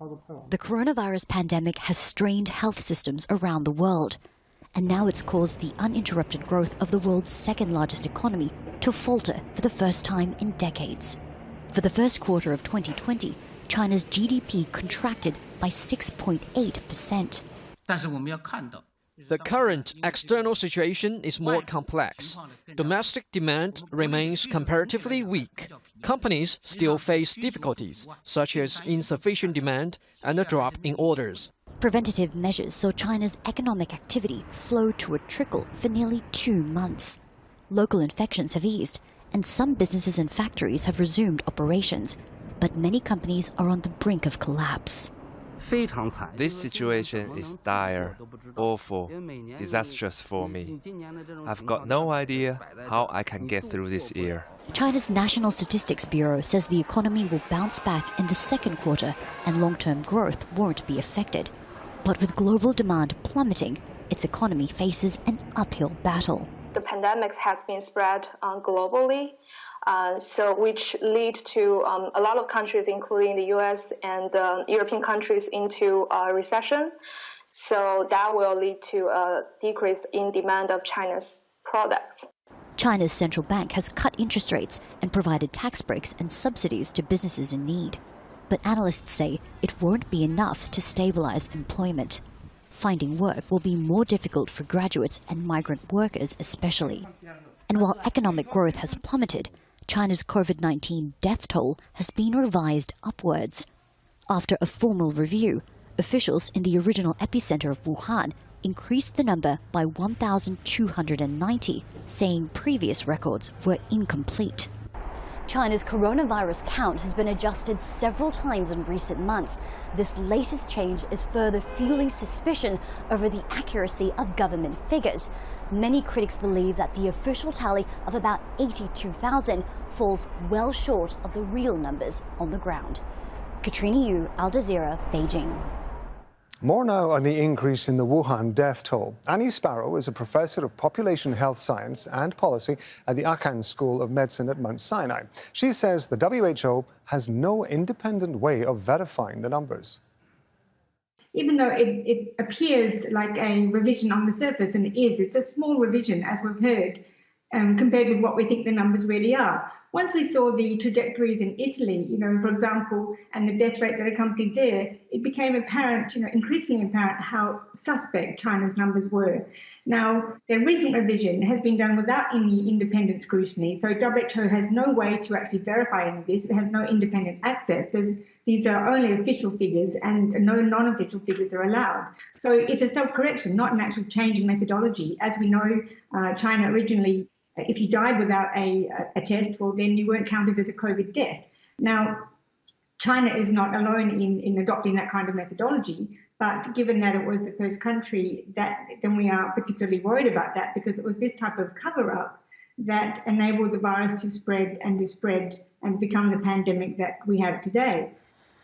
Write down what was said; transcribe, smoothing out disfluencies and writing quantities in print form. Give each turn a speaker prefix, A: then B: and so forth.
A: The coronavirus pandemic has strained health systems around the world, and now it's caused the uninterrupted growth of the world's second largest economy to falter for the first time in decades. For the first quarter of 2020, China's GDP contracted by 6.8%.
B: The current external situation is more complex. Domestic demand remains comparatively weak. Companies still face difficulties, such as insufficient demand and a drop in orders.
A: Preventative measures saw China's economic activity slow to a trickle for nearly 2 months. Local infections have eased, and some businesses and factories have resumed operations, but many companies are on the brink of collapse.
C: This situation is dire, awful, disastrous for me. I've got no idea how I can get through this year.
A: China's National Statistics Bureau says the economy will bounce back in the second quarter and long-term growth won't be affected. But with global demand plummeting, its economy faces an uphill battle.
D: The pandemic has been spread globally, which lead to a lot of countries, including the US and European countries, into a recession. So that will lead to a decrease in demand of China's products.
A: China's central bank has cut interest rates and provided tax breaks and subsidies to businesses in need. But analysts say it won't be enough to stabilize employment. Finding work will be more difficult for graduates and migrant workers especially. And while economic growth has plummeted, China's COVID-19 death toll has been revised upwards. After a formal review, officials in the original epicenter of Wuhan increased the number by 1,290, saying previous records were incomplete.
E: China's coronavirus count has been adjusted several times in recent months. This latest change is further fueling suspicion over the accuracy of government figures. Many critics believe that the official tally of about 82,000 falls well short of the real numbers on the ground. Katrina Yu, Al Jazeera, Beijing.
F: More now on the increase in the Wuhan death toll. Annie Sparrow is a professor of population health science and policy at the Aachen School of Medicine at Mount Sinai. She says the WHO has no independent way of verifying the numbers.
G: Even though it appears like a revision on the surface, and it's a small revision, as we've heard, compared with what we think the numbers really are. Once we saw the trajectories in Italy, for example, and the death rate that accompanied there, it became apparent, increasingly apparent how suspect China's numbers were. Now, their recent revision has been done without any independent scrutiny, so WHO has no way to actually verify any of this. It has no independent access. These are only official figures, and no non-official figures are allowed. So it's a self-correction, not an actual change in methodology. As we know, China originally, if you died without a test, well, then you weren't counted as a COVID death. Now, China is not alone in adopting that kind of methodology, but given that it was the first country, then we are particularly worried about that, because it was this type of cover-up that enabled the virus to spread and to spread and become the pandemic that we have today.